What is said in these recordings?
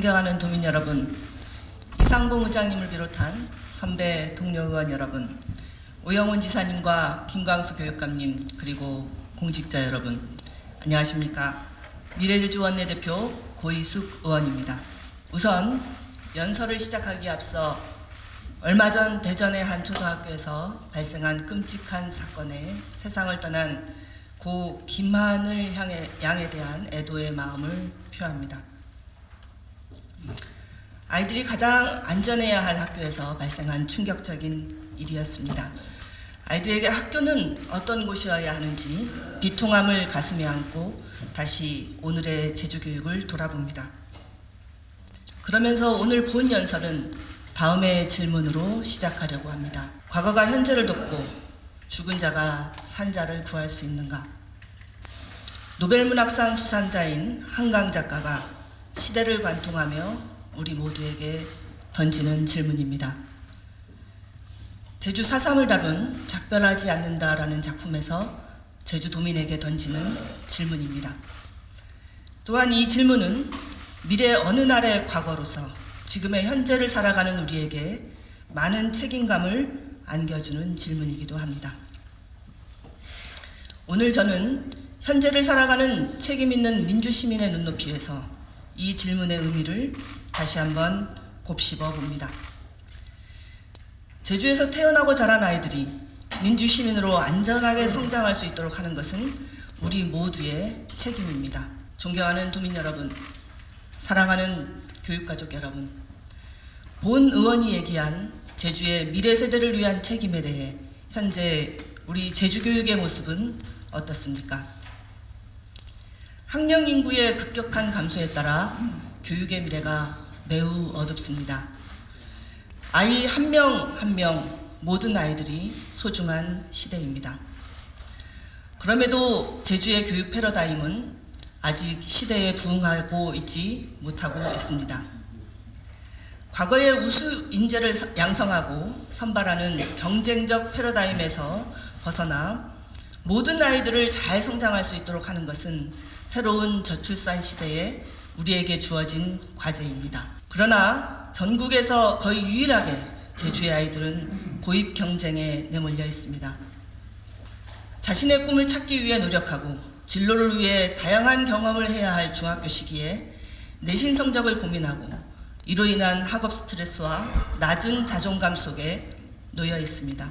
존경하는 도민 여러분, 이상봉 의장님을 비롯한 선배 동료 의원 여러분, 오영훈 지사님과 김광수 교육감님, 그리고 공직자 여러분, 안녕하십니까. 미래제주 원내대표 고희숙 의원입니다. 우선 연설을 시작하기에 앞서 얼마 전 대전의 한 초등학교에서 발생한 끔찍한 사건에 세상을 떠난 고 김한을 양에 대한 애도의 마음을 표합니다. 아이들이 가장 안전해야 할 학교에서 발생한 충격적인 일이었습니다. 아이들에게 학교는 어떤 곳이어야 하는지 비통함을 가슴에 안고 다시 오늘의 제주교육을 돌아봅니다. 그러면서 오늘 본 연설은 다음의 질문으로 시작하려고 합니다. 과거가 현재를 돕고 죽은 자가 산 자를 구할 수 있는가? 노벨문학상 수상자인 한강 작가가 시대를 관통하며 우리 모두에게 던지는 질문입니다. 제주 4.3을 다룬 작별하지 않는다라는 작품에서 제주도민에게 던지는 질문입니다. 또한 이 질문은 미래 어느 날의 과거로서 지금의 현재를 살아가는 우리에게 많은 책임감을 안겨주는 질문이기도 합니다. 오늘 저는 현재를 살아가는 책임있는 민주시민의 눈높이에서 이 질문의 의미를 다시 한번 곱씹어 봅니다. 제주에서 태어나고 자란 아이들이 민주시민으로 안전하게 성장할 수 있도록 하는 것은 우리 모두의 책임입니다. 존경하는 도민 여러분, 사랑하는 교육가족 여러분, 본 의원이 얘기한 제주의 미래 세대를 위한 책임에 대해 현재 우리 제주교육의 모습은 어떻습니까? 학령 인구의 급격한 감소에 따라 교육의 미래가 매우 어둡습니다. 아이 한 명 한 명 모든 아이들이 소중한 시대입니다. 그럼에도 제주의 교육 패러다임은 아직 시대에 부응하고 있지 못하고 있습니다. 과거의 우수 인재를 양성하고 선발하는 경쟁적 패러다임에서 벗어나 모든 아이들을 잘 성장할 수 있도록 하는 것은 새로운 저출산 시대에 우리에게 주어진 과제입니다. 그러나 전국에서 거의 유일하게 제주의 아이들은 고입 경쟁에 내몰려 있습니다. 자신의 꿈을 찾기 위해 노력하고 진로를 위해 다양한 경험을 해야 할 중학교 시기에 내신 성적을 고민하고 이로 인한 학업 스트레스와 낮은 자존감 속에 놓여 있습니다.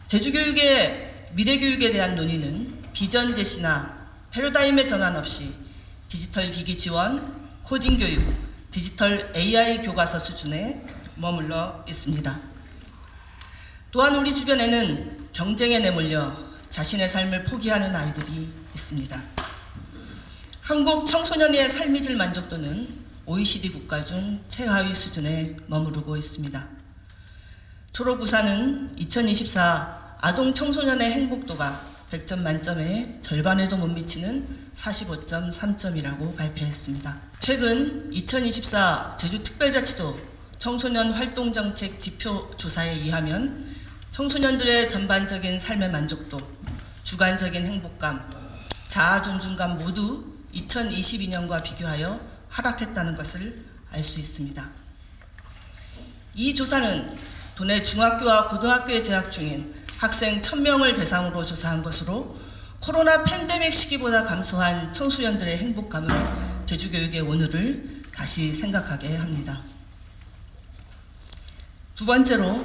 제주교육의 미래교육에 대한 논의는 비전 제시나 패러다임의 전환 없이 디지털 기기 지원, 코딩 교육, 디지털 AI 교과서 수준에 머물러 있습니다. 또한 우리 주변에는 경쟁에 내몰려 자신의 삶을 포기하는 아이들이 있습니다. 한국 청소년의 삶의 질 만족도는 OECD 국가 중 최하위 수준에 머무르고 있습니다. 초록우산은 2024 아동 청소년의 행복도가 100점 만점에 절반에도 못 미치는 45.3점이라고 발표했습니다. 최근 2024 제주특별자치도 청소년 활동정책 지표 조사에 의하면 청소년들의 전반적인 삶의 만족도, 주관적인 행복감, 자아 존중감 모두 2022년과 비교하여 하락했다는 것을 알 수 있습니다. 이 조사는 도내 중학교와 고등학교에 재학 중인 학생 1000명을 대상으로 조사한 것으로 코로나 팬데믹 시기보다 감소한 청소년들의 행복감은 제주교육의 오늘을 다시 생각하게 합니다. 두 번째로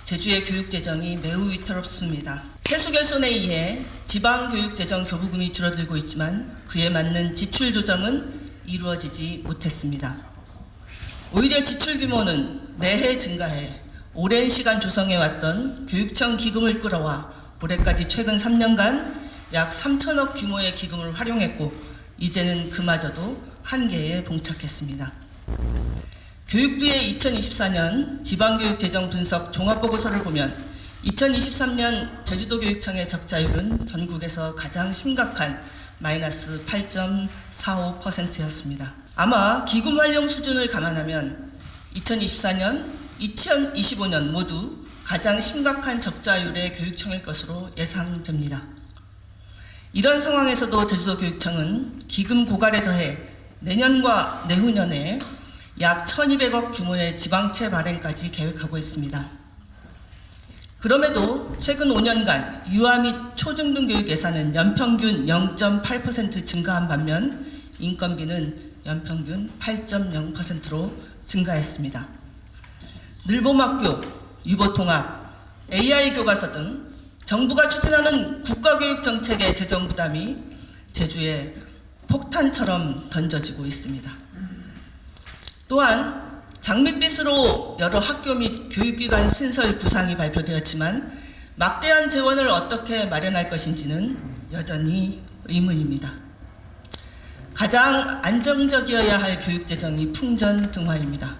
제주의 교육재정이 매우 위태롭습니다. 세수결손에 의해 지방교육재정 교부금이 줄어들고 있지만 그에 맞는 지출 조정은 이루어지지 못했습니다. 오히려 지출 규모는 매해 증가해 오랜 시간 조성해왔던 교육청 기금을 끌어와 올해까지 최근 3년간 약 3천억 규모의 기금을 활용했고 이제는 그마저도 한계에 봉착했습니다. 교육부의 2024년 지방교육재정 분석 종합보고서를 보면 2023년 제주도 교육청의 적자율은 전국에서 가장 심각한 마이너스 8.45%였습니다. 아마 기금 활용 수준을 감안하면 2024년 2025년 모두 가장 심각한 적자율의 교육청일 것으로 예상됩니다. 이런 상황에서도 제주도 교육청은 기금 고갈에 더해 내년과 내후년에 약 1200억 규모의 지방채 발행까지 계획하고 있습니다. 그럼에도 최근 5년간 유아 및 초중등 교육 예산은 연평균 0.8% 증가한 반면 인건비는 연평균 8.0%로 증가했습니다. 늘봄학교, 유보통합, AI 교과서 등 정부가 추진하는 국가교육 정책의 재정 부담이 제주에 폭탄처럼 던져지고 있습니다. 또한 장밋빛으로 여러 학교 및 교육기관 신설 구상이 발표되었지만 막대한 재원을 어떻게 마련할 것인지는 여전히 의문입니다. 가장 안정적이어야 할 교육재정이 풍전등화입니다.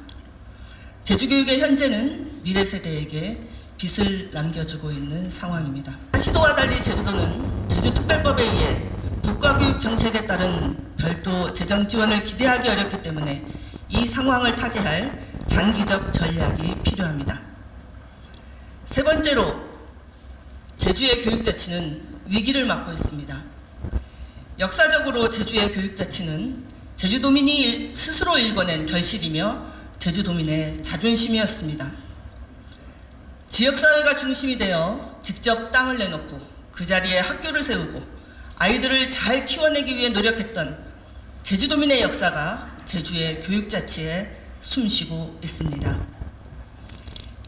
제주교육의 현재는 미래 세대에게 빚을 남겨주고 있는 상황입니다. 시도와 달리 제주도는 제주특별법에 의해 국가교육 정책에 따른 별도 재정 지원을 기대하기 어렵기 때문에 이 상황을 타개할 장기적 전략이 필요합니다. 세 번째로 제주의 교육자치는 위기를 맞고 있습니다. 역사적으로 제주의 교육자치는 제주도민이 스스로 일궈낸 결실이며 제주도민의 자존심이었습니다. 지역사회가 중심이 되어 직접 땅을 내놓고 그 자리에 학교를 세우고 아이들을 잘 키워내기 위해 노력했던 제주도민의 역사가 제주의 교육자치에 숨쉬고 있습니다.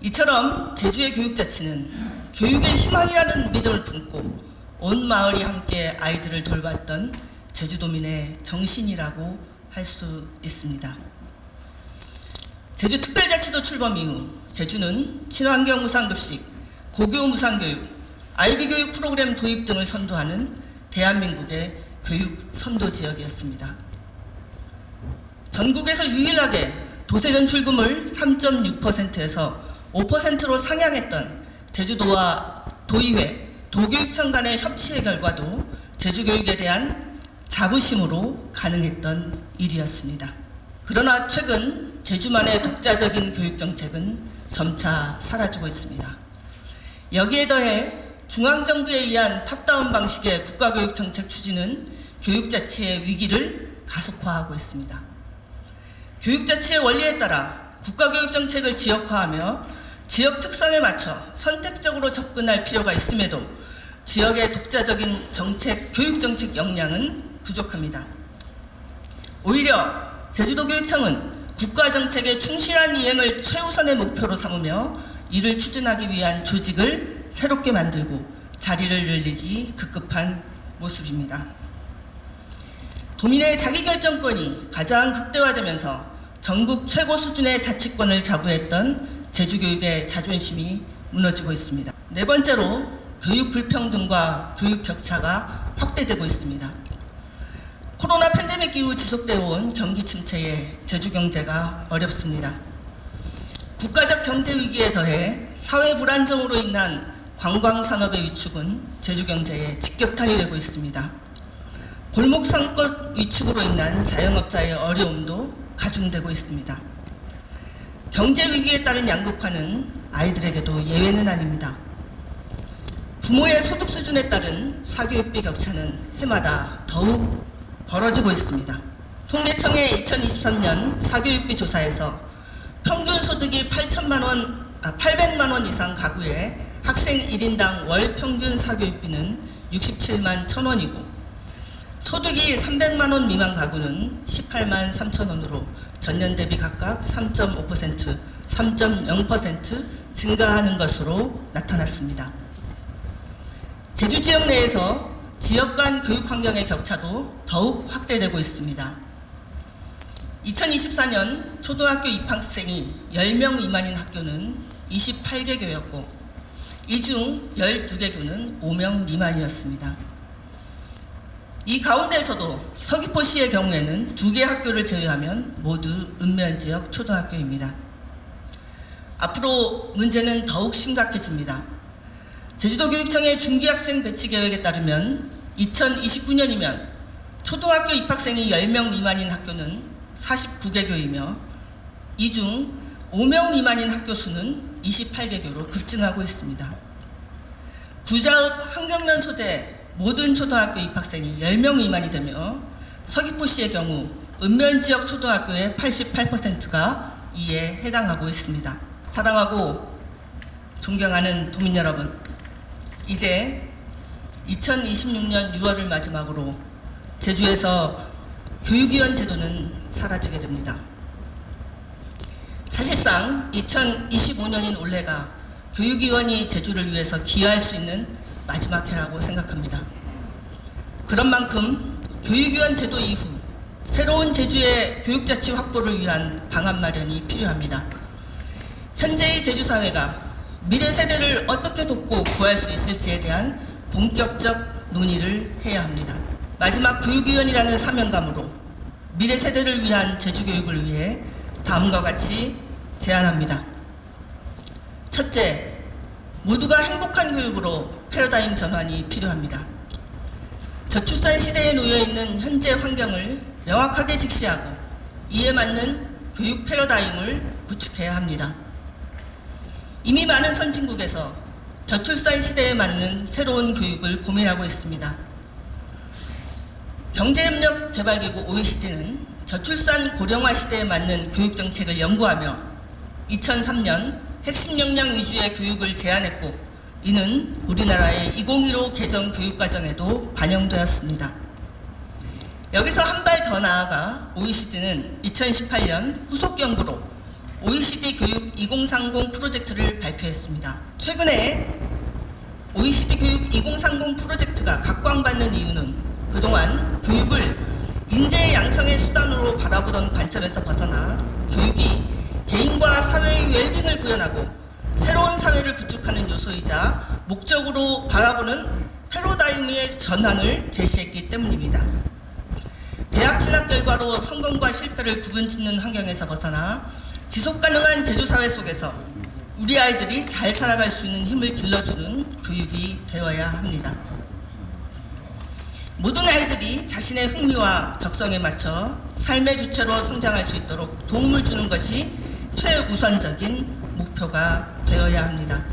이처럼 제주의 교육자치는 교육의 희망이라는 믿음을 품고 온 마을이 함께 아이들을 돌봤던 제주도민의 정신이라고 할 수 있습니다. 제주특별자치도 출범 이후 제주는 친환경 무상급식, 고교 무상교육, IB 교육 프로그램 도입 등을 선도하는 대한민국의 교육 선도지역이었습니다. 전국에서 유일하게 도세 전출금을 3.6%에서 5%로 상향했던 제주도와 도의회, 도교육청 간의 협치의 결과도 제주교육에 대한 자부심으로 가능했던 일이었습니다. 그러나 최근 제주만의 독자적인 교육정책은 점차 사라지고 있습니다. 여기에 더해 중앙정부에 의한 탑다운 방식의 국가교육정책 추진은 교육자치의 위기를 가속화하고 있습니다. 교육자치의 원리에 따라 국가교육정책을 지역화하며 지역 특성에 맞춰 선택적으로 접근할 필요가 있음에도 지역의 독자적인 교육정책 역량은 부족합니다. 오히려 제주도교육청은 국가정책의 충실한 이행을 최우선의 목표로 삼으며 이를 추진하기 위한 조직을 새롭게 만들고 자리를 늘리기 급급한 모습입니다. 도민의 자기결정권이 가장 극대화되면서 전국 최고 수준의 자치권을 자부했던 제주교육의 자존심이 무너지고 있습니다. 네 번째로 교육 불평등과 교육 격차가 확대되고 있습니다. 코로나 팬데믹 이후 지속되어 온 경기 침체에 제주 경제가 어렵습니다. 국가적 경제 위기에 더해 사회 불안정으로 인한 관광 산업의 위축은 제주 경제에 직격탄이 되고 있습니다. 골목 상권 위축으로 인한 자영업자의 어려움도 가중되고 있습니다. 경제 위기에 따른 양극화는 아이들에게도 예외는 아닙니다. 부모의 소득 수준에 따른 사교육비 격차는 해마다 더욱 벌어지고 있습니다. 통계청의 2023년 사교육비 조사에서 평균 소득이 800만 원 이상 가구의 학생 1인당 월 평균 사교육비는 67만 1,000원이고 소득이 300만 원 미만 가구는 18만 3천 원으로 전년 대비 각각 3.5%, 3.0% 증가하는 것으로 나타났습니다. 제주 지역 내에서 지역 간 교육 환경의 격차도 더욱 확대되고 있습니다. 2024년 초등학교 입학생이 10명 미만인 학교는 28개교였고 이 중 12개교는 5명 미만이었습니다. 이 가운데에서도 서귀포시의 경우에는 2개 학교를 제외하면 모두 읍면지역 초등학교입니다. 앞으로 문제는 더욱 심각해집니다. 제주도교육청의 중기학생 배치 계획에 따르면 2029년이면 초등학교 입학생이 10명 미만인 학교는 49개교이며 이 중 5명 미만인 학교 수는 28개교로 급증하고 있습니다. 구자읍 한경면 소재 모든 초등학교 입학생이 10명 미만이 되며 서귀포시의 경우 읍면지역 초등학교의 88%가 이에 해당하고 있습니다. 사랑하고 존경하는 도민 여러분, 이제 2026년 6월을 마지막으로 제주에서 교육위원 제도는 사라지게 됩니다. 사실상 2025년인 올해가 교육위원이 제주를 위해서 기여할 수 있는 마지막 해라고 생각합니다. 그런 만큼 교육위원 제도 이후 새로운 제주의 교육자치 확보를 위한 방안 마련이 필요합니다. 현재의 제주 사회가 미래 세대를 어떻게 돕고 구할 수 있을지에 대한 본격적 논의를 해야 합니다. 마지막 교육위원이라는 사명감으로 미래 세대를 위한 제주 교육을 위해 다음과 같이 제안합니다. 첫째, 모두가 행복한 교육으로 패러다임 전환이 필요합니다. 저출산 시대에 놓여있는 현재 환경을 명확하게 직시하고 이에 맞는 교육 패러다임을 구축해야 합니다. 이미 많은 선진국에서 저출산 시대에 맞는 새로운 교육을 고민하고 있습니다. 경제협력개발기구 OECD는 저출산 고령화 시대에 맞는 교육정책을 연구하며 2003년 핵심 역량 위주의 교육을 제안했고, 이는 우리나라의 2015 개정 교육과정에도 반영되었습니다. 여기서 한 발 더 나아가 OECD는 2018년 후속 연구로 OECD 교육 2030 프로젝트를 발표했습니다. 최근에 OECD 교육 2030 프로젝트가 각광받는 이유는 그동안 교육을 인재 양성의 수단으로 바라보던 관점에서 벗어나 교육이 개인과 사회의 웰빙을 구현하고 새로운 사회를 구축하는 요소이자 목적으로 바라보는 패러다임의 전환을 제시했기 때문입니다. 대학 진학 결과로 성공과 실패를 구분짓는 환경에서 벗어나 지속가능한 제주사회 속에서 우리 아이들이 잘 살아갈 수 있는 힘을 길러주는 교육이 되어야 합니다. 모든 아이들이 자신의 흥미와 적성에 맞춰 삶의 주체로 성장할 수 있도록 도움을 주는 것이 최우선적인 목표가 되어야 합니다.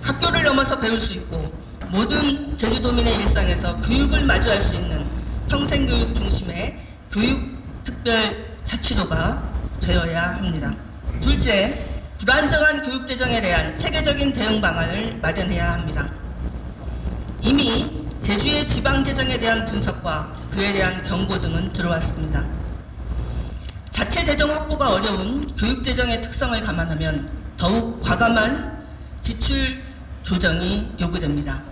학교를 넘어서 배울 수 있고 모든 제주도민의 일상에서 교육을 마주할 수 있는 평생교육 중심의 교육특별자치도가 되어야 합니다. 둘째, 불안정한 교육재정에 대한 체계적인 대응 방안을 마련해야 합니다. 이미 제주의 지방재정에 대한 분석과 그에 대한 경고 등은 들어왔습니다. 자체 재정 확보가 어려운 교육재정의 특성을 감안하면 더욱 과감한 지출 조정이 요구됩니다.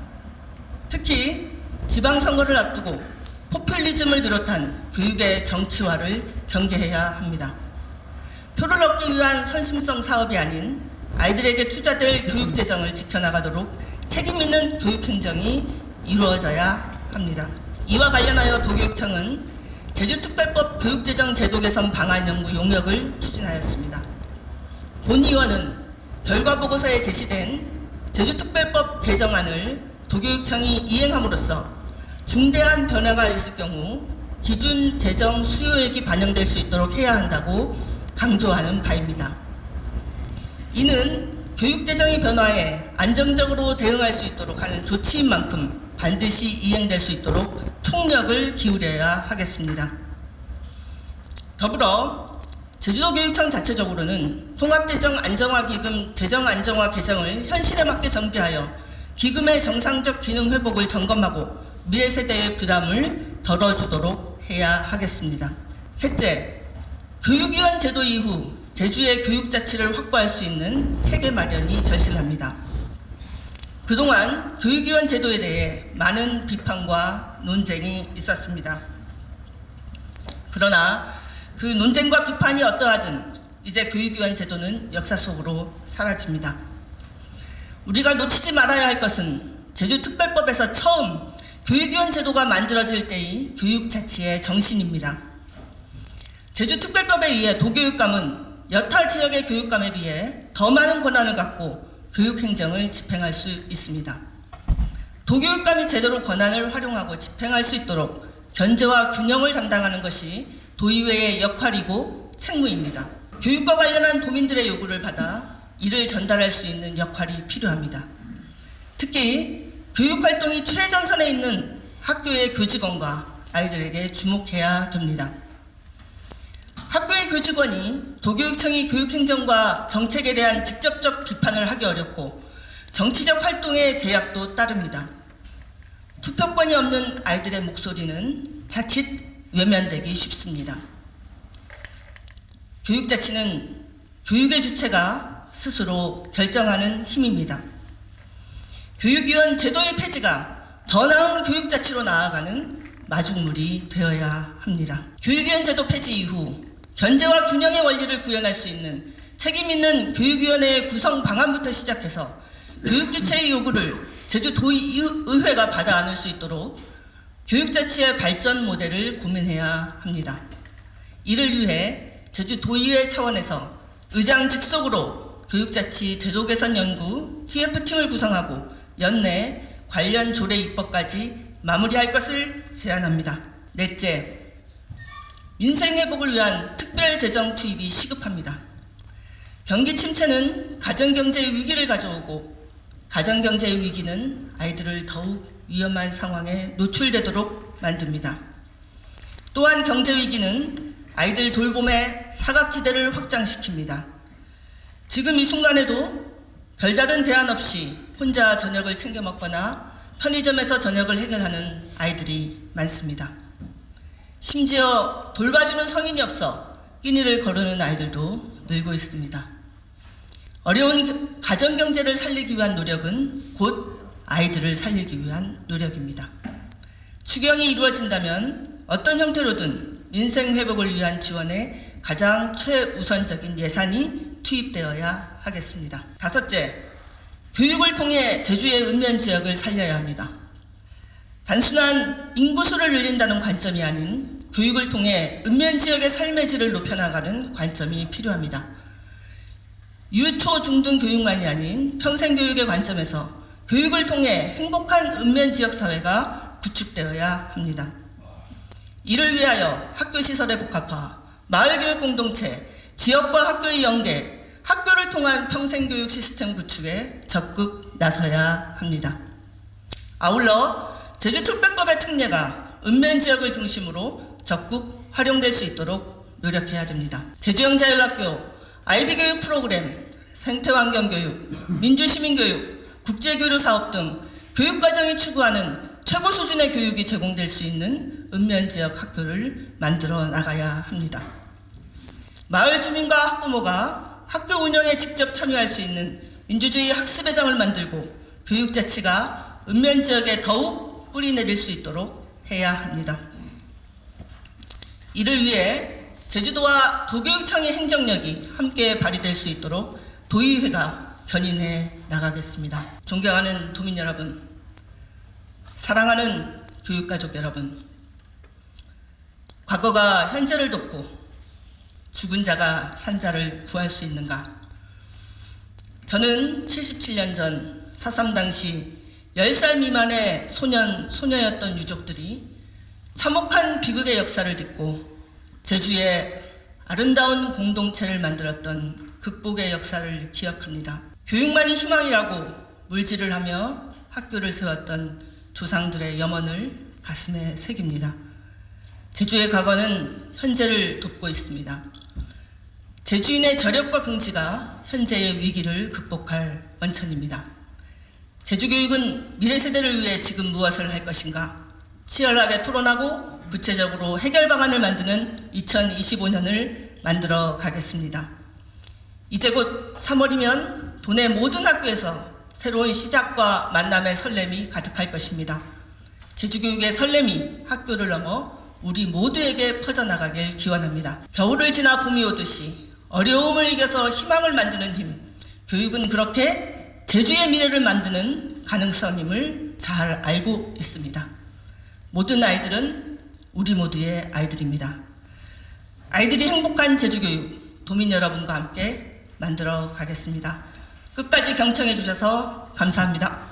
특히 지방선거를 앞두고 포퓰리즘을 비롯한 교육의 정치화를 경계해야 합니다. 표를 얻기 위한 선심성 사업이 아닌 아이들에게 투자될 교육재정을 지켜나가도록 책임있는 교육행정이 이루어져야 합니다. 이와 관련하여 도교육청은 제주특별법 교육재정 제도 개선 방안 연구 용역을 추진하였습니다. 본의원은 결과보고서에 제시된 제주특별법 개정안을 도교육청이 이행함으로써 중대한 변화가 있을 경우 기준 재정 수요액이 반영될 수 있도록 해야 한다고 강조하는 바입니다. 이는 교육재정의 변화에 안정적으로 대응할 수 있도록 하는 조치인 만큼 반드시 이행될 수 있도록 총력을 기울여야 하겠습니다. 더불어 제주도교육청 자체적으로는 통합재정안정화기금 재정안정화 개정을 현실에 맞게 정비하여 기금의 정상적 기능 회복을 점검하고 미래세대의 부담을 덜어주도록 해야 하겠습니다. 셋째, 교육위원 제도 이후 제주의 교육자치를 확보할 수 있는 체계 마련이 절실합니다. 그동안 교육위원 제도에 대해 많은 비판과 논쟁이 있었습니다. 그러나 그 논쟁과 비판이 어떠하든 이제 교육위원 제도는 역사 속으로 사라집니다. 우리가 놓치지 말아야 할 것은 제주특별법에서 처음 교육위원 제도가 만들어질 때의 교육자치의 정신입니다. 제주특별법에 의해 도교육감은 여타 지역의 교육감에 비해 더 많은 권한을 갖고 교육행정을 집행할 수 있습니다. 도교육감이 제대로 권한을 활용하고 집행할 수 있도록 견제와 균형을 담당하는 것이 도의회의 역할이고 책무입니다. 교육과 관련한 도민들의 요구를 받아 이를 전달할 수 있는 역할이 필요합니다. 특히 교육활동이 최전선에 있는 학교의 교직원과 아이들에게 주목해야 됩니다. 교직원이 도교육청이 교육행정과 정책에 대한 직접적 비판을 하기 어렵고 정치적 활동의 제약도 따릅니다. 투표권이 없는 아이들의 목소리는 자칫 외면되기 쉽습니다. 교육자치는 교육의 주체가 스스로 결정하는 힘입니다. 교육위원 제도의 폐지가 더 나은 교육자치로 나아가는 마중물이 되어야 합니다. 교육위원 제도 폐지 이후 견제와 균형의 원리를 구현할 수 있는 책임 있는 교육위원회의 구성 방안부터 시작해서 교육주체의 요구를 제주도의회가 받아 안을 수 있도록 교육자치의 발전 모델을 고민해야 합니다. 이를 위해 제주도의회 차원에서 의장 직속으로 교육자치 제도개선 연구 TF팀을 구성하고 연내 관련 조례 입법까지 마무리할 것을 제안합니다. 넷째, 민생회복을 위한 특별재정 투입이 시급합니다. 경기 침체는 가정경제의 위기를 가져오고 가정경제의 위기는 아이들을 더욱 위험한 상황에 노출되도록 만듭니다. 또한 경제위기는 아이들 돌봄의 사각지대를 확장시킵니다. 지금 이 순간에도 별다른 대안 없이 혼자 저녁을 챙겨 먹거나 편의점에서 저녁을 해결하는 아이들이 많습니다. 심지어 돌봐주는 성인이 없어 끼니를 거르는 아이들도 늘고 있습니다. 어려운 가정경제를 살리기 위한 노력은 곧 아이들을 살리기 위한 노력입니다. 추경이 이루어진다면 어떤 형태로든 민생회복을 위한 지원에 가장 최우선적인 예산이 투입되어야 하겠습니다. 다섯째, 교육을 통해 제주의 읍면지역을 살려야 합니다. 단순한 인구수를 늘린다는 관점이 아닌 교육을 통해 읍면지역의 삶의 질을 높여나가는 관점이 필요합니다. 유초 중등 교육만이 아닌 평생교육의 관점에서 교육을 통해 행복한 읍면지역 사회가 구축되어야 합니다. 이를 위하여 학교시설의 복합화, 마을교육 공동체, 지역과 학교의 연계, 학교를 통한 평생교육 시스템 구축에 적극 나서야 합니다. 아울러 제주특별법의 특례가 읍면지역을 중심으로 적극 활용될 수 있도록 노력해야 됩니다. 제주영자연락교, IB교육 프로그램, 생태환경교육, 민주시민교육, 국제교류사업 등 교육과정이 추구하는 최고 수준의 교육이 제공될 수 있는 읍면지역 학교를 만들어 나가야 합니다. 마을 주민과 학부모가 학교 운영에 직접 참여할 수 있는 민주주의 학습회장을 만들고 교육자치가 읍면지역에 더욱 뿌리내릴 수 있도록 해야 합니다. 이를 위해 제주도와 도교육청의 행정력이 함께 발휘될 수 있도록 도의회가 견인해 나가겠습니다. 존경하는 도민 여러분, 사랑하는 교육가족 여러분, 과거가 현재를 돕고 죽은 자가 산 자를 구할 수 있는가? 저는 77년 전 4.3 당시 10살 미만의 소녀였던 유족들이 참혹한 비극의 역사를 딛고 제주의 아름다운 공동체를 만들었던 극복의 역사를 기억합니다. 교육만이 희망이라고 물질을 하며 학교를 세웠던 조상들의 염원을 가슴에 새깁니다. 제주의 과거는 현재를 돕고 있습니다. 제주인의 저력과 긍지가 현재의 위기를 극복할 원천입니다. 제주교육은 미래 세대를 위해 지금 무엇을 할 것인가? 치열하게 토론하고 구체적으로 해결 방안을 만드는 2025년을 만들어 가겠습니다. 이제 곧 3월이면 도내 모든 학교에서 새로운 시작과 만남의 설렘이 가득할 것입니다. 제주교육의 설렘이 학교를 넘어 우리 모두에게 퍼져나가길 기원합니다. 겨울을 지나 봄이 오듯이 어려움을 이겨서 희망을 만드는 힘, 교육은 그렇게 제주의 미래를 만드는 가능성임을 잘 알고 있습니다. 모든 아이들은 우리 모두의 아이들입니다. 아이들이 행복한 제주교육, 도민 여러분과 함께 만들어 가겠습니다. 끝까지 경청해 주셔서 감사합니다.